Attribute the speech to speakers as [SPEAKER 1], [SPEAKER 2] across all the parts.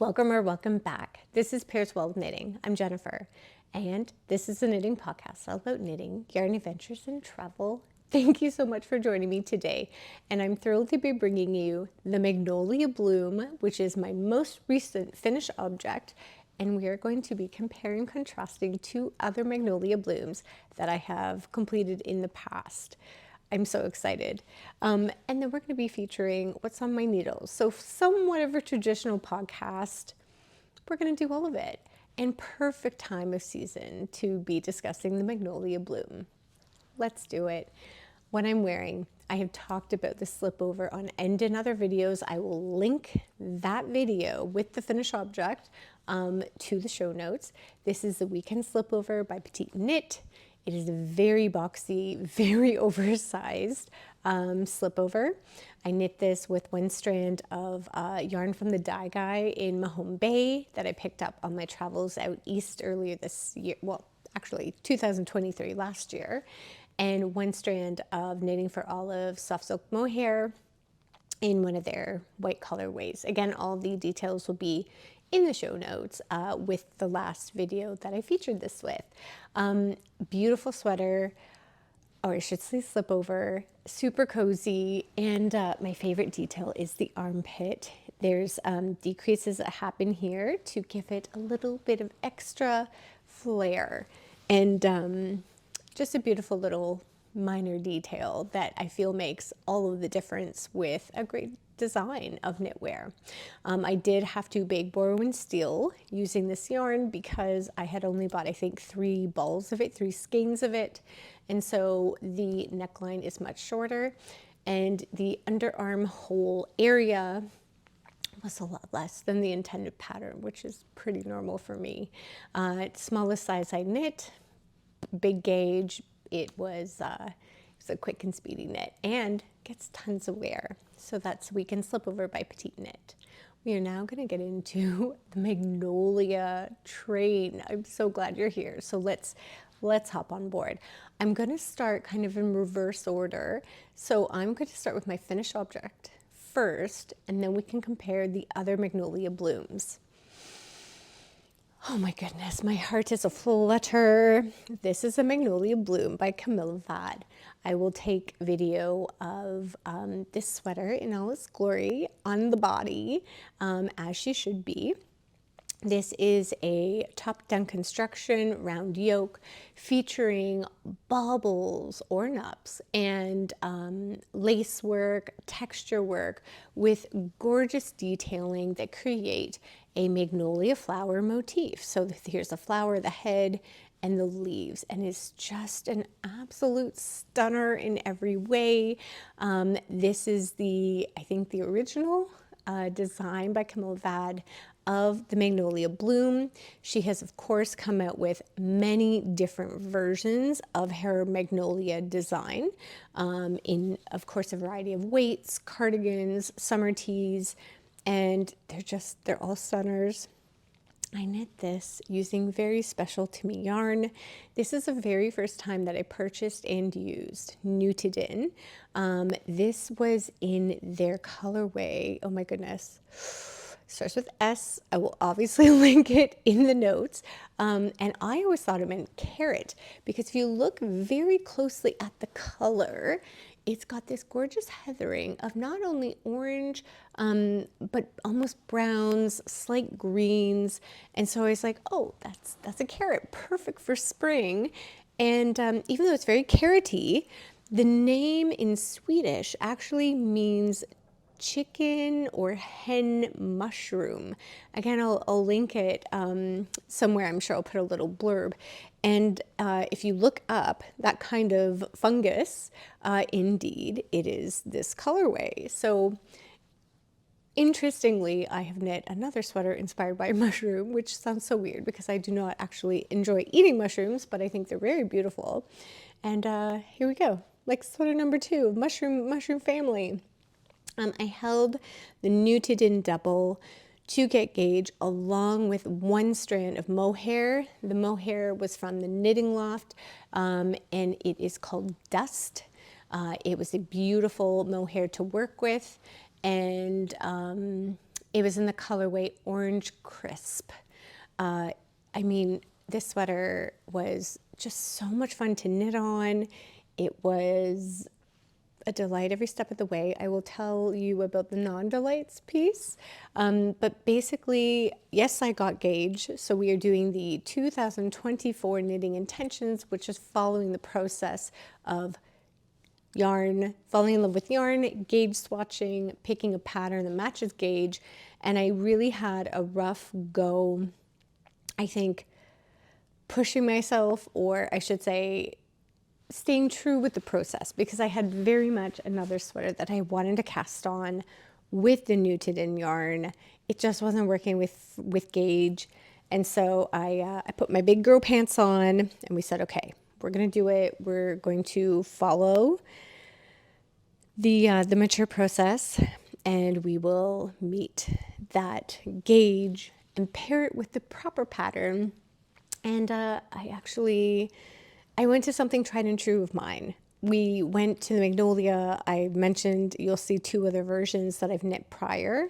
[SPEAKER 1] Welcome or welcome back. This is Pairs Well Knitting. I'm Jennifer, and this is a knitting podcast all about knitting, yarn adventures, and travel. Thank you so much for joining me today, and I'm thrilled to be bringing you the Magnolia Bloom, which is my most recent finished object, and we are going to be comparing and contrasting two other Magnolia Blooms that I have completed in the past. I'm so excited. And then we're going to be featuring what's on my needles. So somewhat of a traditional podcast, we're going to do all of it. And perfect time of season to be discussing the Magnolia Bloom. Let's do it. What I'm wearing, I have talked about the slip over on and in other videos. I will link that video with the finished object to the show notes. This is the Weekend Slipover by Petite Knit. It is a very boxy, very oversized slipover. I knit this with one strand of yarn from the Dye Guy in Mahone Bay that I picked up on my travels out east earlier this year. Well, actually 2023, last year. And one strand of Knitting for Olive Tynn Silk Mohair in one of their white colorways. Again, all the details will be in the show notes with the last video that I featured this with. Beautiful sweater, or I should say slip over, super cozy, and my favorite detail is the armpit. There's decreases that happen here to give it a little bit of extra flair, and just a beautiful little minor detail that I feel makes all of the difference with a great design of knitwear. I did have to bake, borrow, and steal using this yarn because I had only bought, I think, 3 balls of it, 3 skeins of it. And so the neckline is much shorter and the underarm hole area was a lot less than the intended pattern, which is pretty normal for me. Smallest size I knit, big gauge. It was a quick and speedy knit and gets tons of wear. So that's Weekend Slipover by Petite Knit. We are now going to get into the Magnolia train. I'm so glad you're here. So let's hop on board. I'm going to start kind of in reverse order. So I'm going to start with my finished object first, and then we can compare the other Magnolia Blooms. Oh my goodness, my heart is a flutter. This is a Magnolia Bloom by Camilla Vad. I will take video of this sweater in all its glory on the body, as she should be. This is a top-down construction, round yoke, featuring baubles, ornaps, and lace work, texture work, with gorgeous detailing that create a magnolia flower motif. So here's the flower, the head, and the leaves, and it's just an absolute stunner in every way. This is I think the original design by Camilla Vad of the Magnolia Bloom. She has, of course, come out with many different versions of her Magnolia design in, of course, a variety of weights, cardigans, summer tees, and they're all stunners. I knit this using very special to me yarn. This is the very first time that I purchased and used Nutiden. This was in their colorway. Oh my goodness. Starts with S. I will obviously link it in the notes. And I always thought it meant carrot because if you look very closely at the color, it's got this gorgeous heathering of not only orange, but almost browns, slight greens. And so I was like, oh, that's a carrot, perfect for spring. And even though it's very carroty, the name in Swedish actually means chicken or hen mushroom. Again, I'll link it somewhere. I'm sure I'll put a little blurb. And if you look up that kind of fungus, indeed, it is this colorway. So interestingly, I have knit another sweater inspired by a mushroom, which sounds so weird because I do not actually enjoy eating mushrooms, but I think they're very beautiful. And here we go. Like sweater number 2, mushroom family. I held the Nutiden double to get gauge along with one strand of mohair. The mohair was from the Knitting Loft, and it is called Dust. It was a beautiful mohair to work with, and It was in the colorway Orange Crisp. I mean, this sweater was just so much fun to knit on. It was a delight every step of the way. I will tell you about the non-delights piece. But basically, yes, I got gauge. So we are doing the 2024 Knitting Intentions, which is following the process of yarn, falling in love with yarn, gauge swatching, picking a pattern that matches gauge. And I really had a rough go, I think, pushing myself, or I should say, staying true with the process, because I had very much another sweater that I wanted to cast on with the Nutiden yarn. It just wasn't working with gauge. And so I put my big girl pants on and we said, okay, we're going to do it. We're going to follow the mature process, and we will meet that gauge and pair it with the proper pattern. And I went to something tried and true of mine. We went to the Magnolia. I mentioned you'll see 2 other versions that I've knit prior,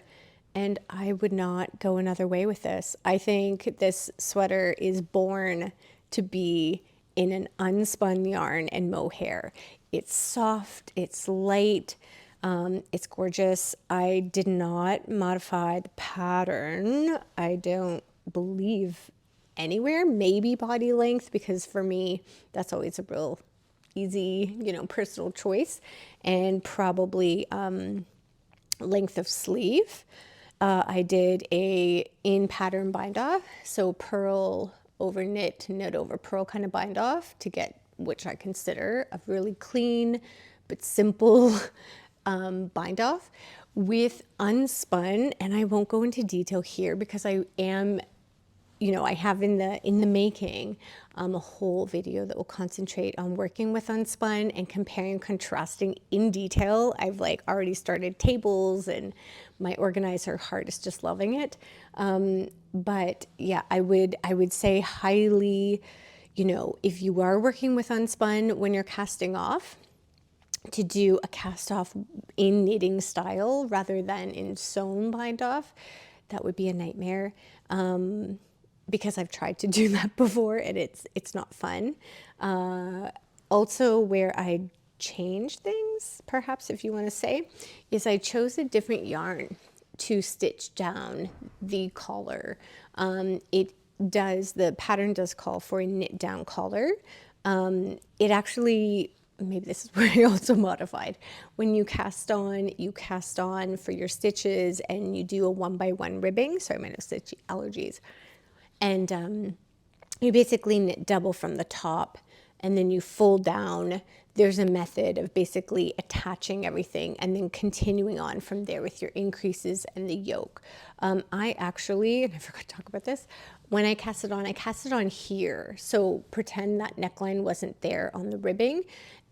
[SPEAKER 1] and I would not go another way with this. I think this sweater is born to be in an unspun yarn and mohair. It's soft, it's light, it's gorgeous. I did not modify the pattern. I don't believe anywhere, maybe body length, because for me that's always a real easy, personal choice, and probably length of sleeve. I did a in pattern bind off, so purl over knit, knit over purl kind of bind off to get, which I consider a really clean but simple bind off with unspun. And I won't go into detail here because I am, I have in the making a whole video that will concentrate on working with unspun and comparing, contrasting in detail. I've already started tables, and my organizer heart is just loving it. But yeah, I would say highly, if you are working with unspun when you're casting off, to do a cast off in knitting style rather than in sewn bind off. That would be a nightmare. Because I've tried to do that before and it's not fun. Also, where I changed things, perhaps if you want to say, is I chose a different yarn to stitch down the collar. The pattern does call for a knit down collar. It actually, maybe this is where I also modified. When you cast on for your stitches, and you do a 1x1 ribbing. Sorry, my stitch allergies. And you basically knit double from the top, and then you fold down. There's a method of basically attaching everything and then continuing on from there with your increases and the yoke. I actually, and I forgot to talk about this, when I cast it on here. So pretend that neckline wasn't there on the ribbing,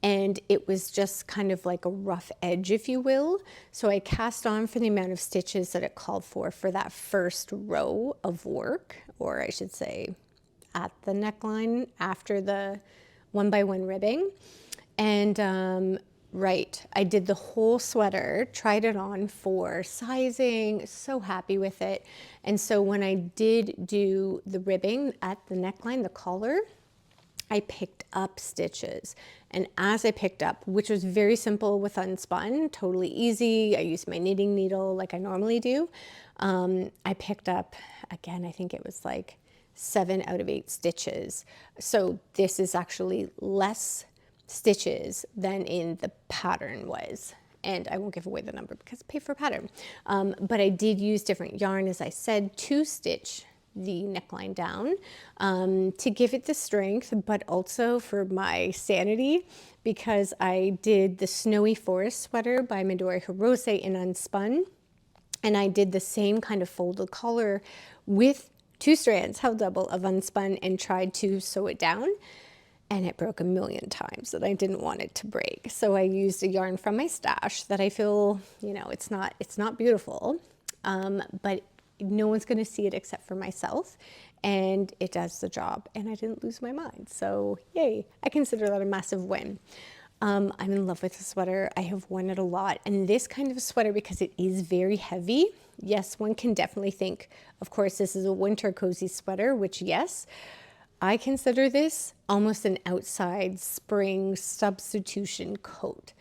[SPEAKER 1] and it was just kind of like a rough edge, if you will. So I cast on for the amount of stitches that it called for that first row of work, or I should say at the neckline after the 1x1 ribbing. And right, I did the whole sweater, tried it on for sizing, so happy with it. And so when I did do the ribbing at the neckline, the collar, I picked up stitches. And as I picked up, which was very simple with unspun, totally easy, I used my knitting needle like I normally do. I picked up, again, I think it was 7 out of 8 stitches. So this is actually less stitches than in the pattern was. And I won't give away the number because I pay for pattern. But I did use different yarn, as I said, to stitch the neckline down, to give it the strength, but also for my sanity, because I did the Snowy Forest sweater by Midori Hirose in unspun, and I did the same kind of folded collar with 2 strands held double of unspun and tried to sew it down, and it broke a million times that I didn't want it to break. So I used a yarn from my stash that I feel, it's not beautiful, but no one's going to see it except for myself, and it does the job, and I didn't lose my mind. So yay, I consider that a massive win. I'm in love with the sweater. I have worn it a lot. And this kind of sweater, because it is very heavy, yes, one can definitely think, of course, this is a winter cozy sweater, which yes, I consider this almost an outside spring substitution coat.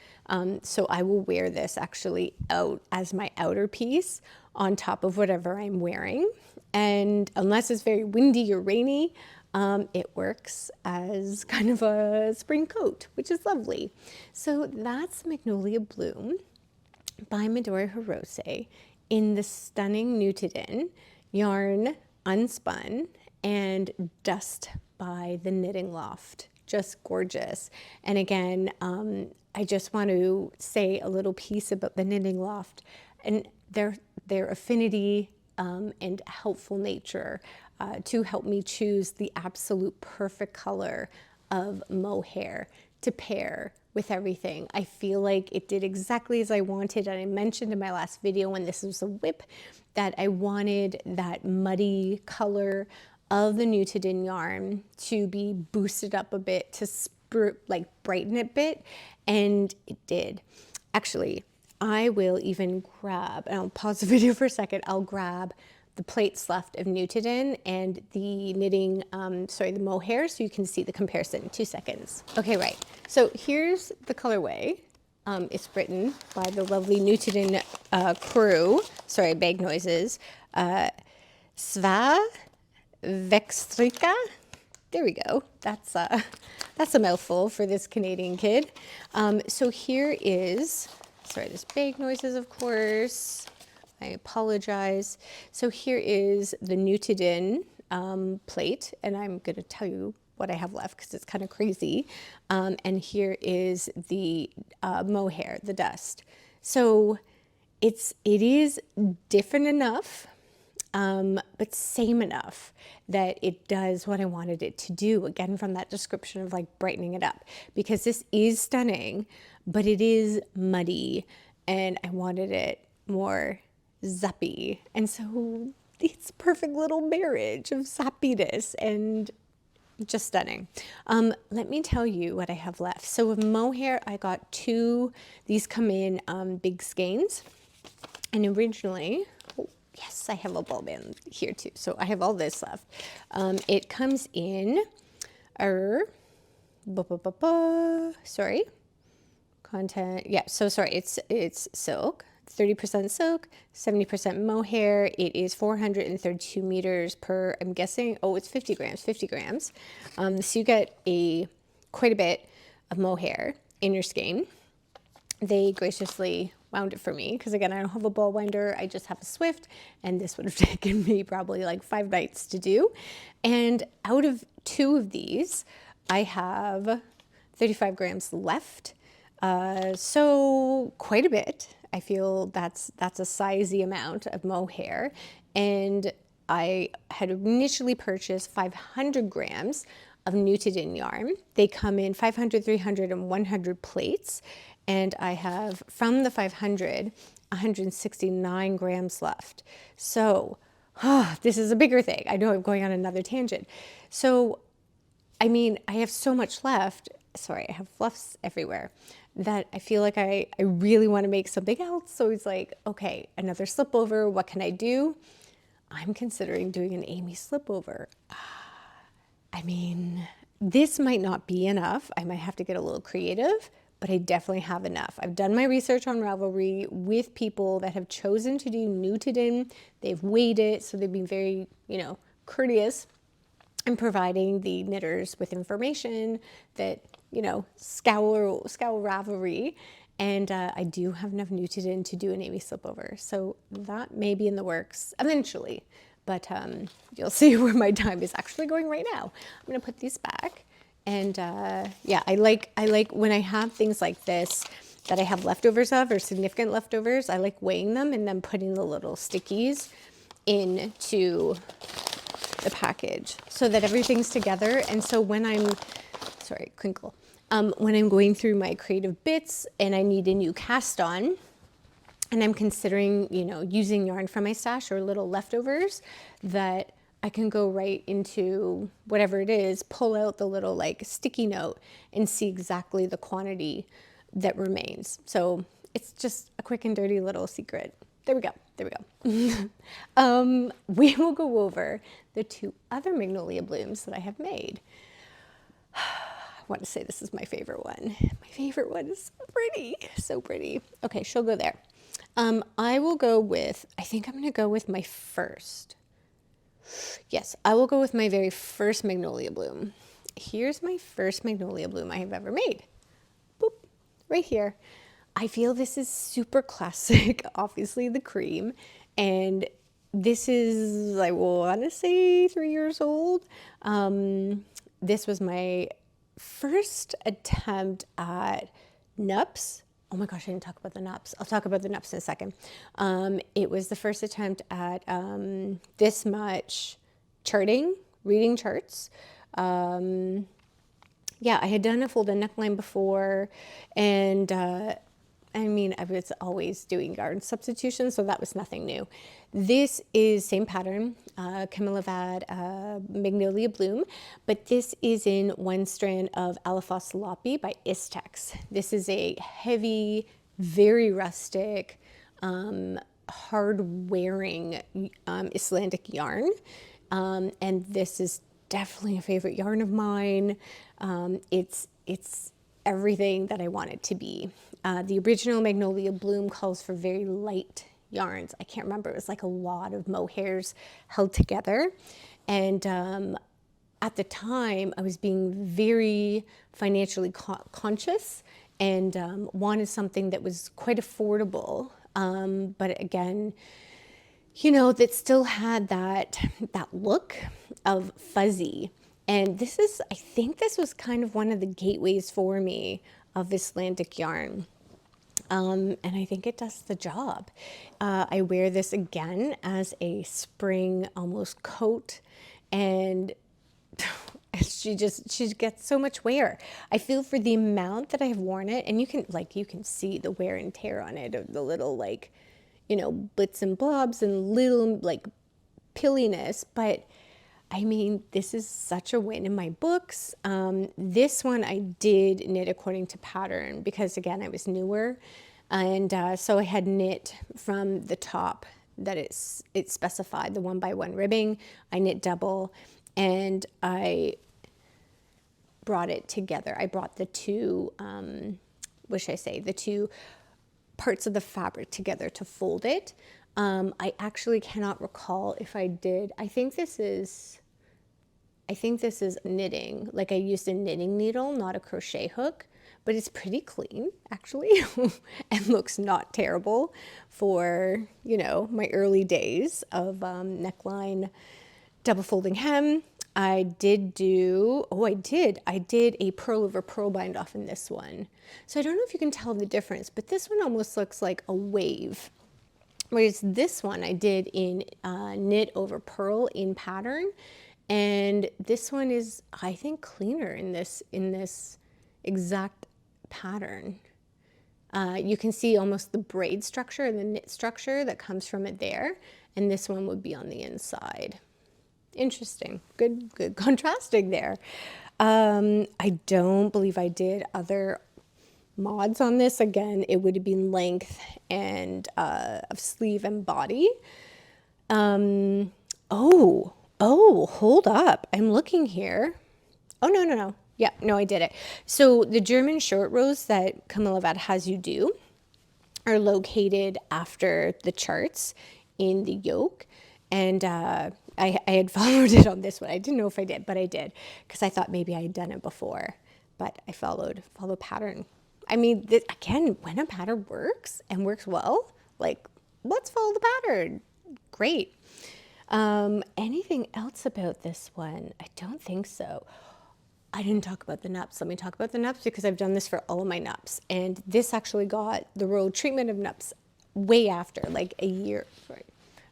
[SPEAKER 1] So I will wear this actually out as my outer piece on top of whatever I'm wearing. And unless it's very windy or rainy, it works as kind of a spring coat, which is lovely. So that's Magnolia Bloom by Midori Hirose in the stunning Nutiden yarn unspun and dust by the Knitting Loft. Just gorgeous. And again, I just want to say a little piece about the Knitting Loft and their affinity and helpful nature to help me choose the absolute perfect color of mohair to pair with everything. I feel like it did exactly as I wanted. And I mentioned in my last video when this was a whip that I wanted that muddy color of the Nutiden yarn to be boosted up a bit to brighten it a bit, and it did. Actually, I will even grab, and I'll pause the video for a second, I'll grab the plates left of Nutiden and the knitting, the mohair, so you can see the comparison. 2 seconds. Okay, right. So here's the colorway. It's written by the lovely Nutiden crew. Sorry, bag noises. Svavelticka. There we go. That's a mouthful for this Canadian kid. So here is, sorry, there's bag noises, of course. I apologize. So here is the Nutiden plate, and I'm going to tell you what I have left because it's kind of crazy. And here is the mohair, the dust. So it is different enough, but same enough that it does what I wanted it to do. Again, from that description of like brightening it up, because this is stunning, but it is muddy, and I wanted it more zappy. And so it's a perfect little marriage of zappiness and just stunning. Let me tell you what I have left. So with mohair, I got 2. These come in big skeins. And originally, oh, yes, I have a ball band here too. So I have all this left. It comes in, sorry, content. Yeah, so sorry, it's silk. 30% silk, 70% mohair. It is 432 meters per, I'm guessing, oh, it's 50 grams. So you get quite a bit of mohair in your skein. They graciously wound it for me because, again, I don't have a ball winder. I just have a Swift, and this would have taken me probably like 5 nights to do. And out of 2 of these, I have 35 grams left. So quite a bit. I feel that's a sizey amount of mohair, and I had initially purchased 500 grams of Nutiden yarn. They come in 500, 300, and 100 plates, and I have from the 500, 169 grams left. So this is a bigger thing. I know I'm going on another tangent. So, I mean, I have so much left. Sorry, I have fluffs everywhere that I feel like I really want to make something else. So it's like, okay, another slipover. What can I do? I'm considering doing an Amy slipover. I mean, this might not be enough. I might have to get a little creative, but I definitely have enough. I've done my research on Ravelry with people that have chosen to do Nutiden. They've weighed it, so they've been very, courteous in providing the knitters with information that, scour Ravelry. And I do have enough Nutiden to do an Amy slipover. So that may be in the works eventually, but you'll see where my time is actually going right now. I'm gonna put these back. And yeah, I like when I have things like this that I have leftovers of or significant leftovers, I like weighing them and then putting the little stickies into the package so that everything's together. And so when I'm, sorry, crinkle. When I'm going through my creative bits and I need a new Caston, and I'm considering, using yarn from my stash or little leftovers, that I can go right into whatever it is, pull out the little like sticky note and see exactly the quantity that remains. So it's just a quick and dirty little secret. There we go. There we go. We will go over the 2 other Magnolia Blooms that I have made. I want to say this is my favorite one. My favorite one is so pretty, so pretty. Okay, she'll go there. I will go with, I think I'm going to go with my first. Yes, I will go with my very first Magnolia Bloom. Here's my first Magnolia Bloom I have ever made. Boop, right here. I feel this is super classic, obviously the cream, and this is, I want to say 3 years old. This was my first attempt at NUPs. Oh my gosh, I didn't talk about the NUPs. I'll talk about the NUPs in a second. It was the first attempt at this much charting, reading charts. Yeah, I had done a folded neckline before, and I mean, I was always doing yarn substitution, so that was nothing new. This is same pattern, Camilla Vad, Magnolia Bloom, but this is in 1 strand of Alafoss Lopi by Istex. This is a heavy, very rustic, hard-wearing Icelandic yarn, and this is definitely a favorite yarn of mine. It's everything that I want it to be. The original Magnolia Bloom calls for very light yarns. I can't remember. It was like a lot of mohairs held together. And at the time, I was being very financially conscious and wanted something that was quite affordable. But again, you know, that still had that look of fuzzy. And this is, I think this was kind of one of the gateways for me of Icelandic yarn. And I think it does the job. I wear this again as spring almost coat, and she gets so much wear. I feel for the amount that I have worn it, and you can see the wear and tear on it, the little like, you know, bits and blobs and little like pilliness, but I mean, this is such a win in my books. This one I did knit according to pattern because, again, I was newer. And so I had knit from the top that it specified, the 1x1 ribbing. I knit double, and I brought it together. I brought the 2, what should I say, the 2 parts of the fabric together to fold it. I actually cannot recall if I did. I think this is knitting. Like I used a knitting needle, not a crochet hook, but it's pretty clean actually and looks not terrible for, you know, my early days of neckline double folding hem. I did a purl over purl bind off in this one. So I don't know if you can tell the difference, but this one almost looks like a wave. Whereas this one I did in knit over purl in pattern, and this one is, I think, cleaner in this exact pattern. You can see almost the braid structure and the knit structure that comes from it there, and this one would be on the inside. Interesting, good contrasting there. I don't believe I did other mods on this. Again, it would have been length and of sleeve and body. Oh, hold up. I'm looking here. Oh, no. Yeah, no, I did it. So the German short rows that Camilla Vad has you do are located after the charts in the yoke. And I had followed it on this one. I didn't know if I did, but I did because I thought maybe I had done it before. But I followed pattern. I mean, again, when a pattern works and works well, like, let's follow the pattern. Great. Anything else about this one? I don't think so. I didn't talk about the NUPs. Let me talk about the NUPs because I've done this for all of my NUPs. And this actually got the royal treatment of NUPs way after, like a year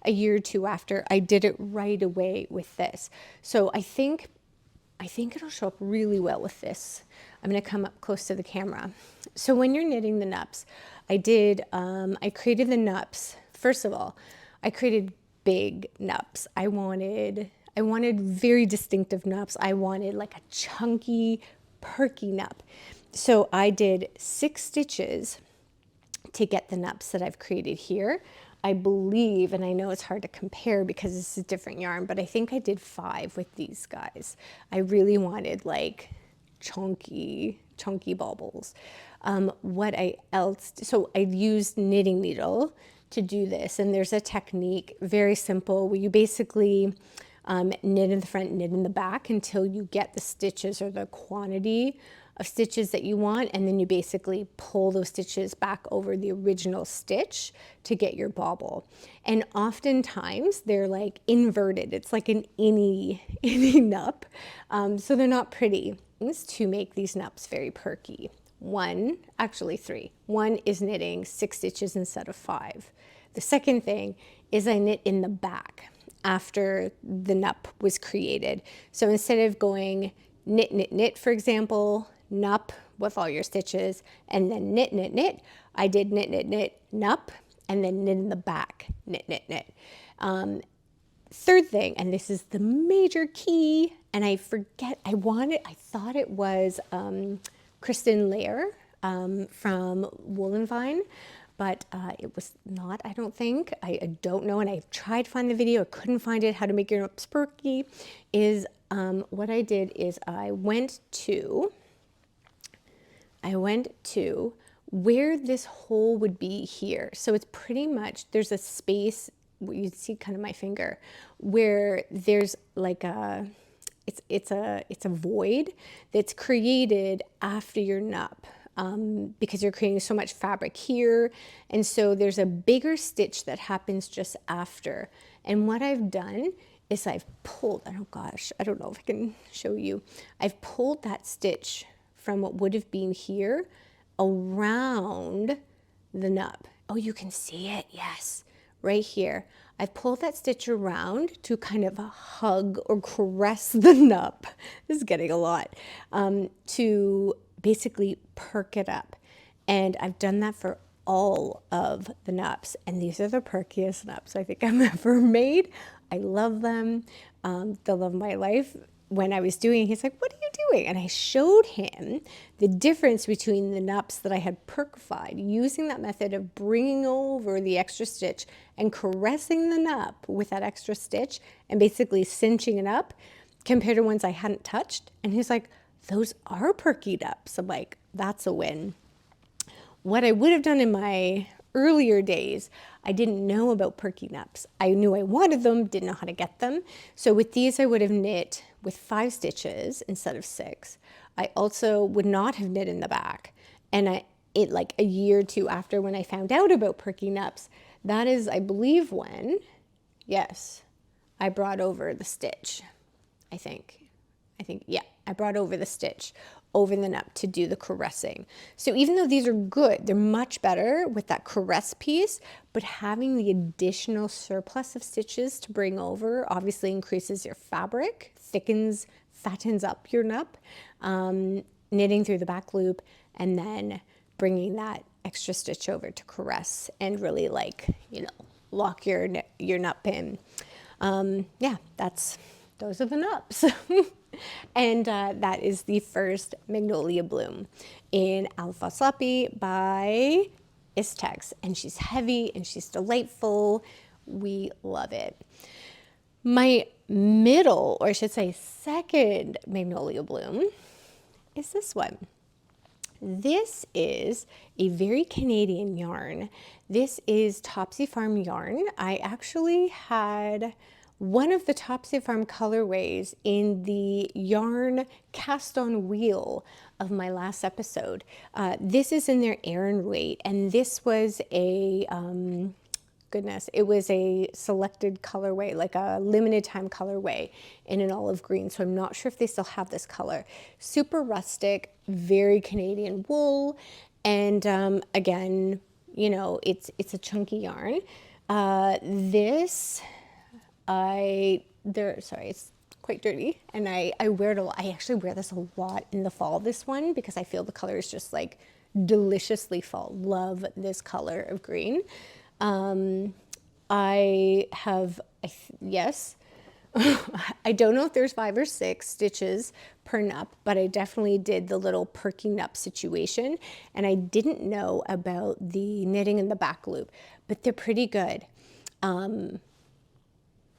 [SPEAKER 1] or 2 after. I did it right away with this. So I think it'll show up really well with this. I'm going to come up close to the camera. So when you're knitting the NUPs, I created the NUPs. First of all, I created big NUPs. I I wanted very distinctive nups. I wanted like a chunky, perky nup. So I did 6 stitches to get the nups that I've created here. I believe, and I know it's hard to compare because this is different yarn, but I think I did 5 with these guys. I really wanted like chunky baubles. So I used knitting needle to do this, and there's a technique, very simple, where you basically knit in the front, knit in the back until you get the stitches or the quantity of stitches that you want, and then you basically pull those stitches back over the original stitch to get your bauble. And oftentimes they're like inverted. It's like an innie nup, so they're not pretty. To make these nups very perky. 3. One is knitting 6 stitches instead of 5. The second thing is I knit in the back after the nup was created. So instead of going knit, knit, knit, for example, nup with all your stitches, and then knit, knit, knit, I did knit, knit, knit, nup, and then knit in the back, knit, knit, knit. Third thing, and this is the major key, and I thought it was Kristen Lair from Woolen Vine, but it was not, I don't think. I don't know, and I tried to find the video, I couldn't find it, how to make your nups perky. What I did is I went to where this hole would be here. So it's pretty much, there's a space, you see kind of my finger, where there's like it's a void that's created after your nup, because you're creating so much fabric here. And so there's a bigger stitch that happens just after. And what I've done is I've pulled, oh gosh, I don't know if I can show you. I've pulled that stitch from what would have been here around the nup. Oh, you can see it, yes, right here. I've pulled that stitch around to kind of hug or caress the nup. This is getting a lot, to basically perk it up. And I've done that for all of the nups, and these are the perkiest nups I think I've ever made. I love them. The love of my life. When I was doing, he's like, what are you doing? And I showed him the difference between the nups that I had perkified, using that method of bringing over the extra stitch and caressing the nup with that extra stitch and basically cinching it up, compared to ones I hadn't touched. And he's like, those are perky nups. I'm like, that's a win. What I would have done in my earlier days, I didn't know about perky nups. I knew I wanted them, didn't know how to get them. So with these, I would have knit with 5 stitches instead of 6. I also would not have knit in the back. And it like a year or 2 after, when I found out about perky nups, that is, I believe, when, yes, I brought over the stitch. I think, yeah, I brought over the stitch over the nup to do the caressing. So even though these are good, they're much better with that caress piece, but having the additional surplus of stitches to bring over obviously increases your fabric, thickens, fattens up your nup, knitting through the back loop, and then bringing that extra stitch over to caress and really, like, you know, lock your nup in. Yeah, those are the nups. And that is the first Magnolia Bloom in Alafoss Lopi by Istex. And she's heavy and she's delightful. We love it. My middle, or I should say second Magnolia Bloom is this one. This is a very Canadian yarn. This is Topsy Farm yarn. I actually had one of the Topsy Farm colorways in the yarn Caston wheel of my last episode. This is in their Aran weight, and this was a, it was a selected colorway, like a limited time colorway in an olive green. So I'm not sure if they still have this color. Super rustic, very Canadian wool. And again, you know, it's a chunky yarn. It's quite dirty, and I wear it a lot. I actually wear this a lot in the fall, this one, because I feel the color is just like deliciously fall. Love this color of green. Yes, I don't know if there's 5 or 6 stitches per nup, but I definitely did the little perky nup situation, and I didn't know about the knitting in the back loop, but they're pretty good. I'm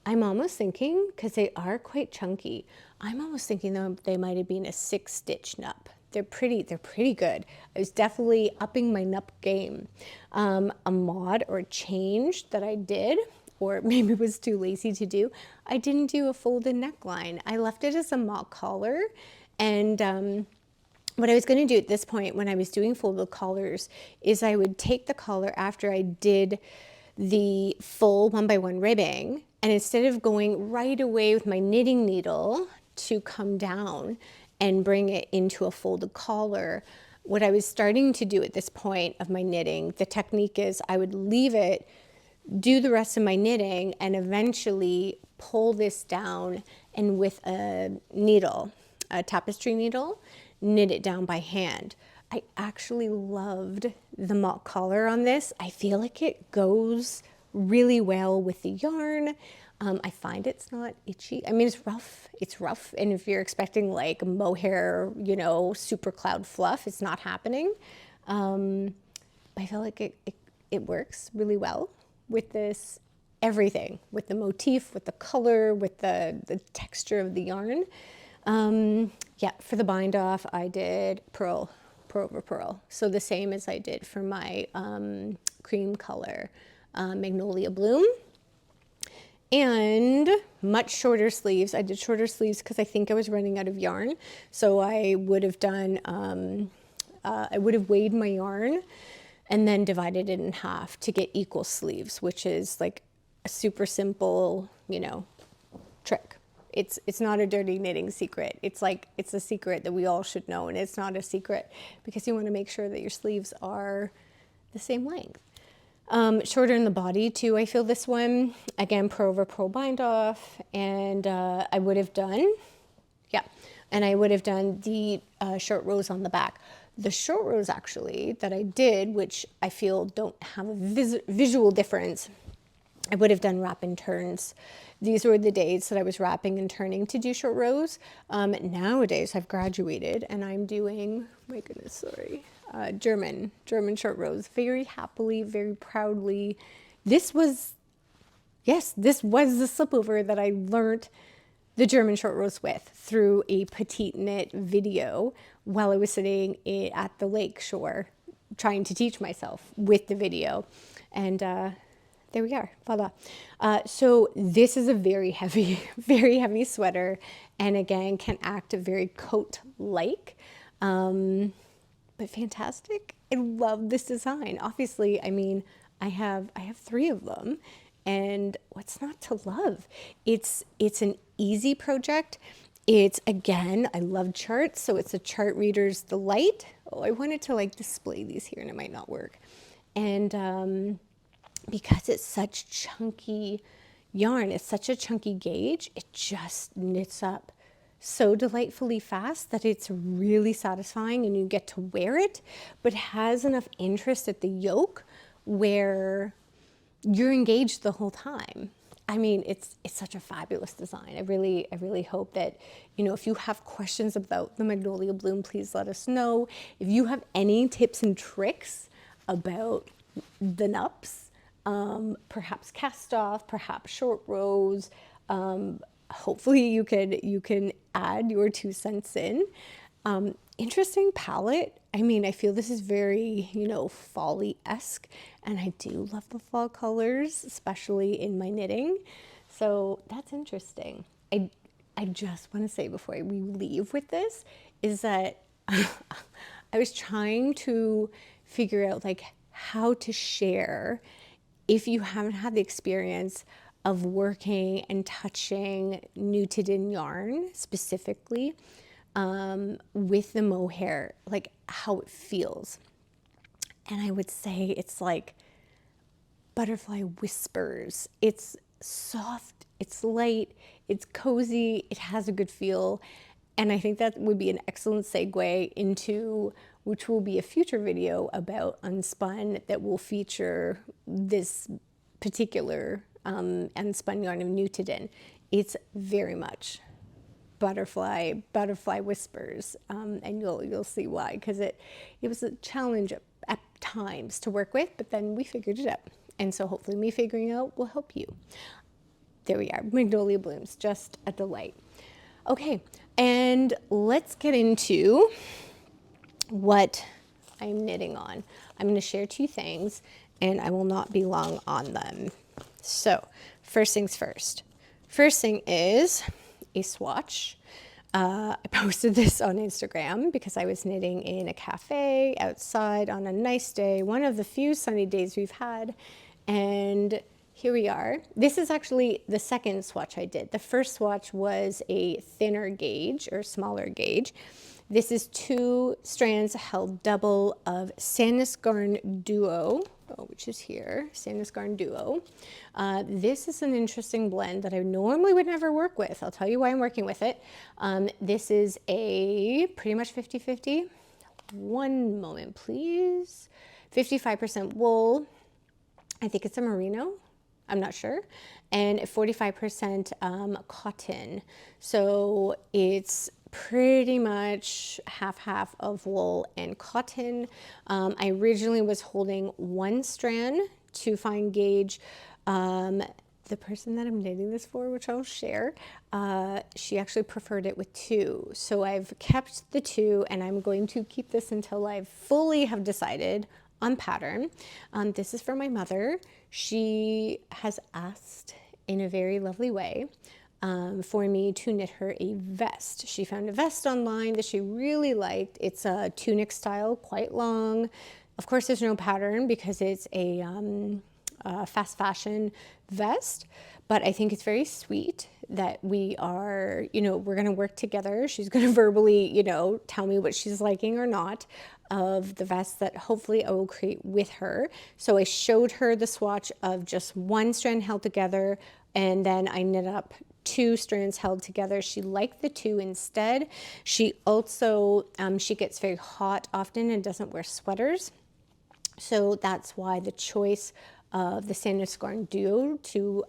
[SPEAKER 1] almost thinking, because they are quite chunky, I'm almost thinking though they might have been a 6-stitch nup. They're pretty good. I was definitely upping my nup game. A mod or change that I did, or maybe was too lazy to do, I didn't do a folded neckline. I left it as a mock collar, and what I was going to do at this point when I was doing folded collars is I would take the collar after I did the full 1x1 ribbing, and instead of going right away with my knitting needle to come down and bring it into a folded collar, what I was starting to do at this point of my knitting, the technique is I would leave it, do the rest of my knitting, and eventually pull this down, and with a needle, a tapestry needle, knit it down by hand. I actually loved the mock collar on this. I feel like it goes really well with the yarn. I find it's not itchy. I mean, it's rough. And if you're expecting like mohair, you know, super cloud fluff, it's not happening. But I feel like it works really well with this, everything, with the motif, with the color, with the texture of the yarn. Yeah, for the bind off, I did pearl over pearl. So the same as I did for my cream color Magnolia Bloom. And much shorter sleeves. I did shorter sleeves because I think I was running out of yarn. So I would have done, I would have weighed my yarn and then divided it in half to get equal sleeves, which is like a super simple, you know, trick. It's not a dirty knitting secret. It's like, it's a secret that we all should know, and it's not a secret because you want to make sure that your sleeves are the same length. Shorter in the body too, I feel this one. Again, pearl over pearl bind off, and I would have done, yeah, and I would have done the short rows on the back. The short rows actually that I did, which I feel don't have a visual difference, I would have done wrap and turns. These were the days that I was wrapping and turning to do short rows. Nowadays I've graduated and I'm doing, my goodness, sorry, German short rows, very happily, very proudly. This was the slipover that I learned the German short rows with through a Petite knit video while I was sitting at the lake shore trying to teach myself with the video. And there we are, voila. So this is a very heavy sweater, and again can act very coat-like, but fantastic. I love this design. Obviously, I mean, I have 3 of them, and what's not to love? It's an easy project. It's, again, I love charts, so it's a chart reader's delight. Oh, I wanted to like display these here and it might not work. And because it's such chunky yarn, it's such a chunky gauge, it just knits up so delightfully fast that it's really satisfying, and you get to wear it, but has enough interest at the yoke where you're engaged the whole time. I mean, it's such a fabulous design. I really hope that, you know, if you have questions about the Magnolia Bloom, please let us know. If you have any tips and tricks about the nups, perhaps cast off, perhaps short rows, hopefully you can add your 2 cents in. Interesting palette. I mean, I feel this is very, you know, fall-y-esque, and I do love the fall colors, especially in my knitting. So that's interesting. I just want to say before we leave with this is that I was trying to figure out like how to share if you haven't had the experience of working and touching Nutiden yarn specifically, with the mohair, like how it feels. And I would say it's like butterfly whispers. It's soft, it's light, it's cozy, it has a good feel. And I think that would be an excellent segue into, which will be a future video about unspun that will feature this particular unspun yarn of Nutiden it's very much butterfly whispers, and you'll see why, because it was a challenge at times to work with, but then we figured it out, and so hopefully me figuring out will help you. There we are, Magnolia Blooms, just a delight. Okay, and let's get into what I'm knitting on. I'm going to share two things, and I will not be long on them. So first things first. First thing is a swatch. I posted this on Instagram because I was knitting in a cafe outside on a nice day, one of the few sunny days we've had, and here we are. This is actually the second swatch I did. The first swatch was a thinner gauge or smaller gauge. This is 2 strands held double of Sandnes Duo, which is here, Sandnes Duo. This is an interesting blend that I normally would never work with. I'll tell you why I'm working with it. This is a pretty much 50-50. One moment, please. 55% wool. I think it's a merino. I'm not sure, and 45% cotton. So it's pretty much half of wool and cotton. I originally was holding 1 strand to fine gauge. The person that I'm knitting this for, which I'll share, she actually preferred it with 2. So I've kept the 2, and I'm going to keep this until I fully have decided on pattern. This is for my mother. She has asked in a very lovely way for me to knit her a vest. She found a vest online that she really liked. It's a tunic style, quite long. Of course, there's no pattern because it's a fast fashion vest, but I think it's very sweet that we are, we're going to work together. She's going to verbally, tell me what she's liking or not of the vest that hopefully I will create with her. So I showed her the swatch of just 1 strand held together, and then I knit up 2 strands held together. She liked the 2 instead. She also, she gets very hot often and doesn't wear sweaters. So that's why the choice of the Sandnes Duo to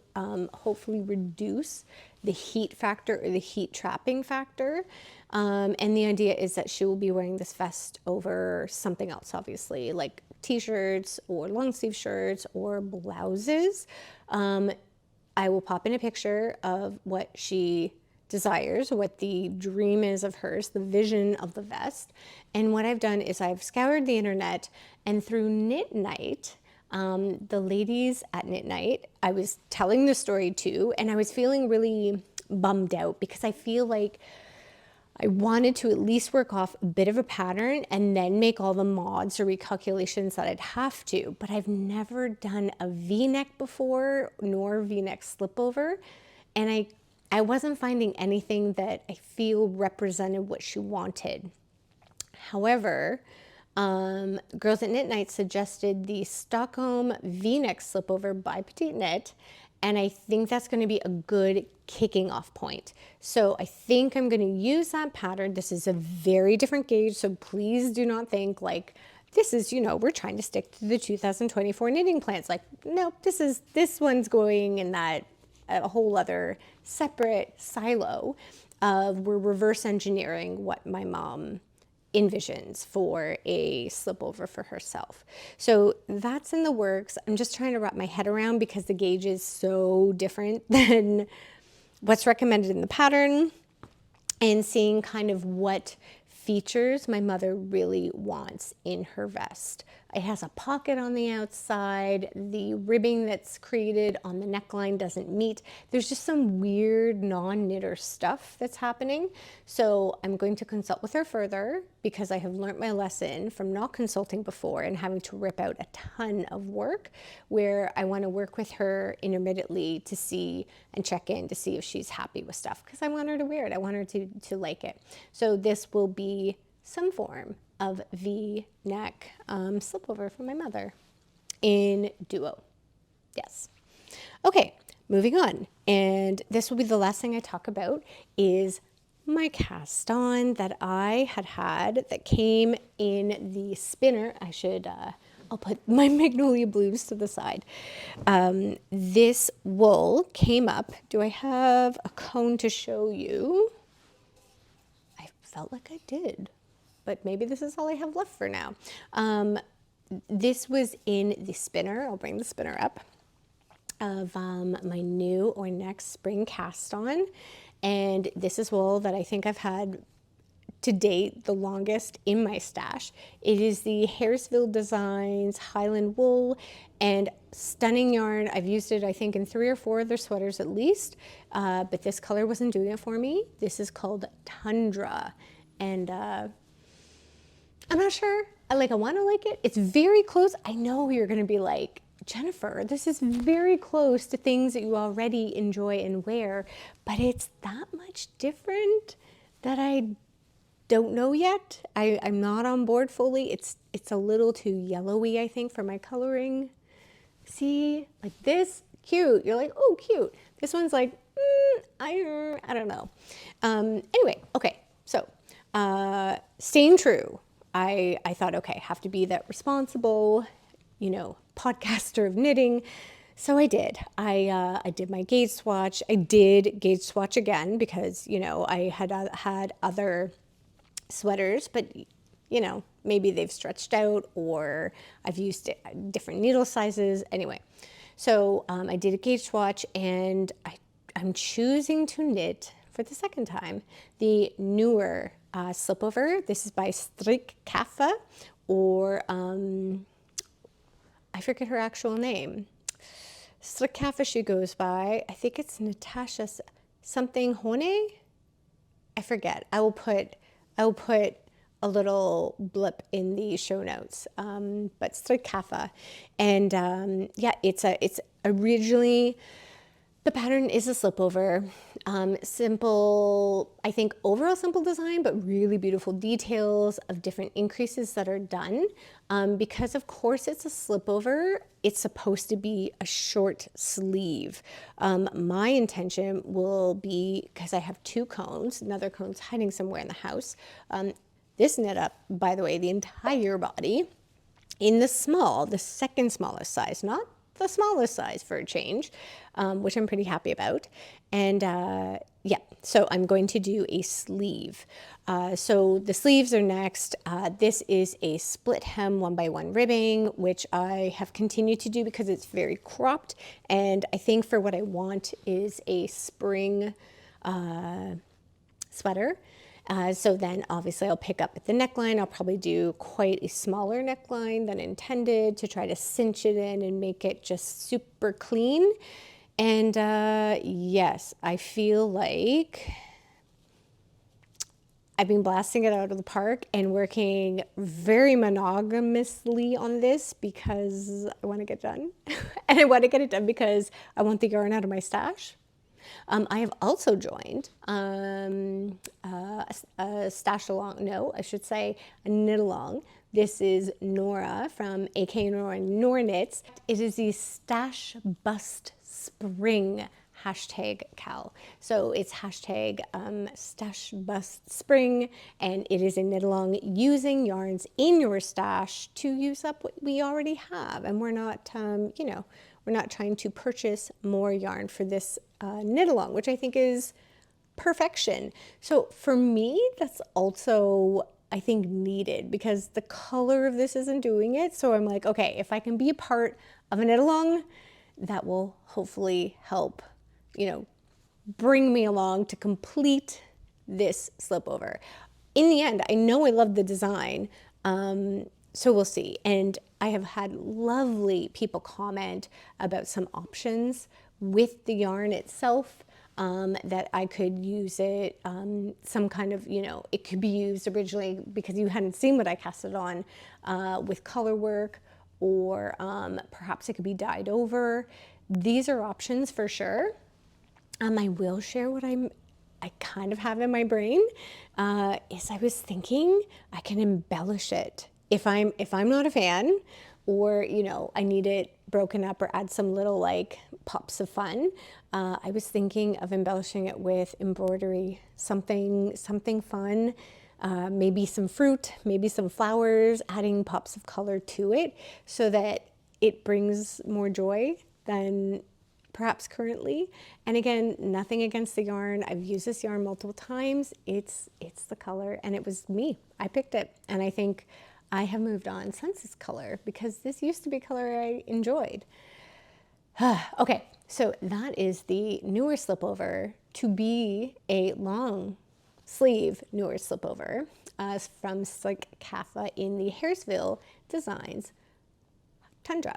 [SPEAKER 1] hopefully reduce the heat factor or the heat trapping factor. And the idea is that she will be wearing this vest over something else, obviously, like t-shirts or long sleeve shirts or blouses. I will pop in a picture of what she desires, what the dream is of hers, the vision of the vest. And what I've done is I've scoured the internet, and through Knit Night, the ladies at Knit Night, I was telling the story to, and I was feeling really bummed out because I feel like I wanted to at least work off a bit of a pattern and then make all the mods or recalculations that I'd have to. But I've never done a V-neck before, nor V-neck slipover. And I wasn't finding anything that I feel represented what she wanted. However, girls at Knit Night suggested the Stockholm V-neck slipover by Petite Knit, and I think that's going to be a good kicking off point. So I think I'm going to use that pattern. This is a very different gauge, so please do not think like this is, we're trying to stick to the 2024 knitting plans. Like, no, this one's going in that a whole other separate silo of we're reverse engineering what my mom envisions for a slipover for herself. So that's in the works. I'm just trying to wrap my head around because the gauge is so different than what's recommended in the pattern, and seeing kind of what features my mother really wants in her vest. It has a pocket on the outside. The ribbing that's created on the neckline doesn't meet. There's just some weird non-knitter stuff that's happening. So I'm going to consult with her further because I have learned my lesson from not consulting before and having to rip out a ton of work, where I want to work with her intermittently to see and check in to see if she's happy with stuff, because I want her to wear it. I want her to like it. So this will be some form of V-neck slipover for my mother in duo. Yes. Okay, moving on. And this will be the last thing I talk about is my Caston that I had that came in the spinner. I should I'll put my Magnolia Blooms to the side. This wool came up. Do I have a cone to show you? I felt like I did, but maybe this is all I have left for now. This was in the spinner. I'll bring the spinner up of my new or next spring cast on. And this is wool that I think I've had to date the longest in my stash. It is the Harrisville Designs Highland wool, and stunning yarn. I've used it I think in 3 or 4 other sweaters at least, but this color wasn't doing it for me. This is called Tundra, and I'm not sure. I want to like it. It's very close. I know you're going to be like, Jennifer, this is very close to things that you already enjoy and wear, but it's that much different that I don't know yet. I'm not on board fully. It's a little too yellowy, I think, for my coloring. See, like this, cute. You're like, oh, cute. This one's like, I don't know. Anyway, okay, so staying true. I thought, okay, have to be that responsible, podcaster of knitting. So I did. I did my gauge swatch. I did gauge swatch again because, I had other sweaters, but, maybe they've stretched out or I've used different needle sizes. Anyway, so I did a gauge swatch, and I'm choosing to knit for the second time the newer slipover. This is by Strikkekaffe, or I forget her actual name. Strikkekaffe she goes by. I think it's Natasha something Hodne. I forget. I will put a little blip in the show notes. But Strikkekaffe, and yeah, it's originally, the pattern is a slipover. Simple, I think overall simple design, but really beautiful details of different increases that are done. Because of course it's a slipover, it's supposed to be a short sleeve. My intention will be, because I have 2 cones, another cone's hiding somewhere in the house. This knit up, by the way, the entire body in the second smallest size, not the smallest size for a change, which I'm pretty happy about. And yeah, so I'm going to do a sleeve. So the sleeves are next. This is a split hem 1x1 ribbing, which I have continued to do because it's very cropped. And I think for what I want is a spring sweater. So then obviously I'll pick up at the neckline. I'll probably do quite a smaller neckline than intended to try to cinch it in and make it just super clean. And yes, I feel like I've been blasting it out of the park and working very monogamously on this because I want to get done. And I want to get it done because I want the yarn out of my stash. I have also joined a stash along, no, I should say a knit along. This is Nora from AK Nora Knits. It is the Stash Bust Spring #Cal. So it's hashtag Stash Bust Spring, and it is a knit along using yarns in your stash to use up what we already have. And we're not, we're not trying to purchase more yarn for this knit along, which I think is perfection. So for me, that's also, I think, needed because the color of this isn't doing it. So I'm like, okay, if I can be a part of a knit along, that will hopefully help, bring me along to complete this slipover. In the end, I know I love the design. So we'll see. And I have had lovely people comment about some options with the yarn itself, that I could use it, some kind of, it could be used originally because you hadn't seen what I casted on with color work, or perhaps it could be dyed over. These are options for sure. I will share what I kind of have in my brain, is I was thinking I can embellish it. If I'm not a fan, or, I need it broken up or add some little pops of fun, I was thinking of embellishing it with embroidery, something fun. maybe some fruit, maybe some flowers, adding pops of color to it so that it brings more joy than perhaps currently. And again, nothing against the yarn. I've used this yarn multiple times. It's the color, and it was me. I picked it, and I think I have moved on since this color because this used to be a color I enjoyed. Okay, so that is the newer slipover to be a long sleeve newer slipover from Strikkekaffe in the Harrisville Designs Tundra.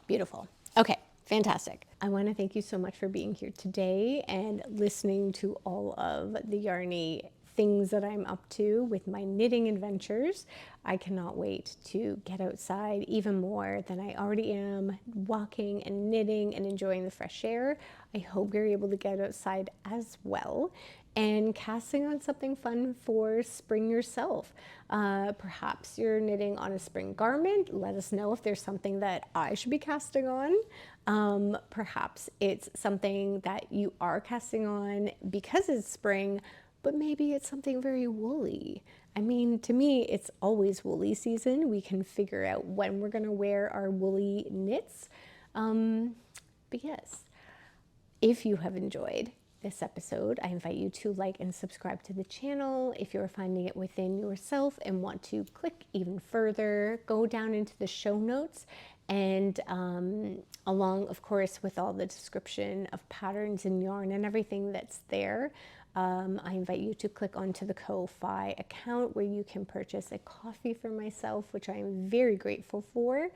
[SPEAKER 1] Beautiful. Okay, fantastic. I want to thank you so much for being here today and listening to all of the yarny things that I'm up to with my knitting adventures. I cannot wait to get outside even more than I already am, walking and knitting and enjoying the fresh air. I hope you're able to get outside as well and casting on something fun for spring yourself. Perhaps you're knitting on a spring garment. Let us know if there's something that I should be casting on. Perhaps it's something that you are casting on because it's spring, but maybe it's something very woolly. I mean, to me, it's always woolly season. We can figure out when we're gonna wear our woolly knits. But yes, if you have enjoyed this episode, I invite you to like and subscribe to the channel. If you're finding it within yourself and want to click even further, go down into the show notes and along, of course, with all the description of patterns and yarn and everything that's there. I invite you to click onto the Ko-Fi account where you can purchase a coffee for myself, which I am very grateful for.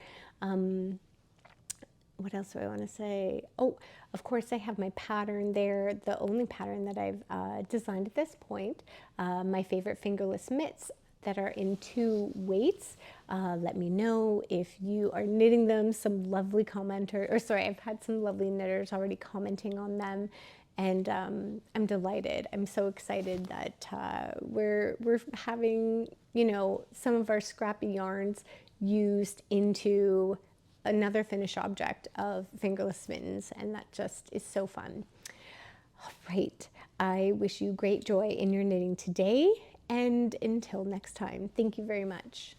[SPEAKER 1] What else do I want to say? Oh, of course, I have my pattern there, the only pattern that I've designed at this point, my favorite fingerless mitts that are in 2 weights. Let me know if you are knitting them. Some lovely I've had some lovely knitters already commenting on them. And I'm delighted. I'm so excited that we're having, you know, some of our scrappy yarns used into another finished object of fingerless mittens, and that just is so fun. All right, I wish you great joy in your knitting today, and until next time, thank you very much.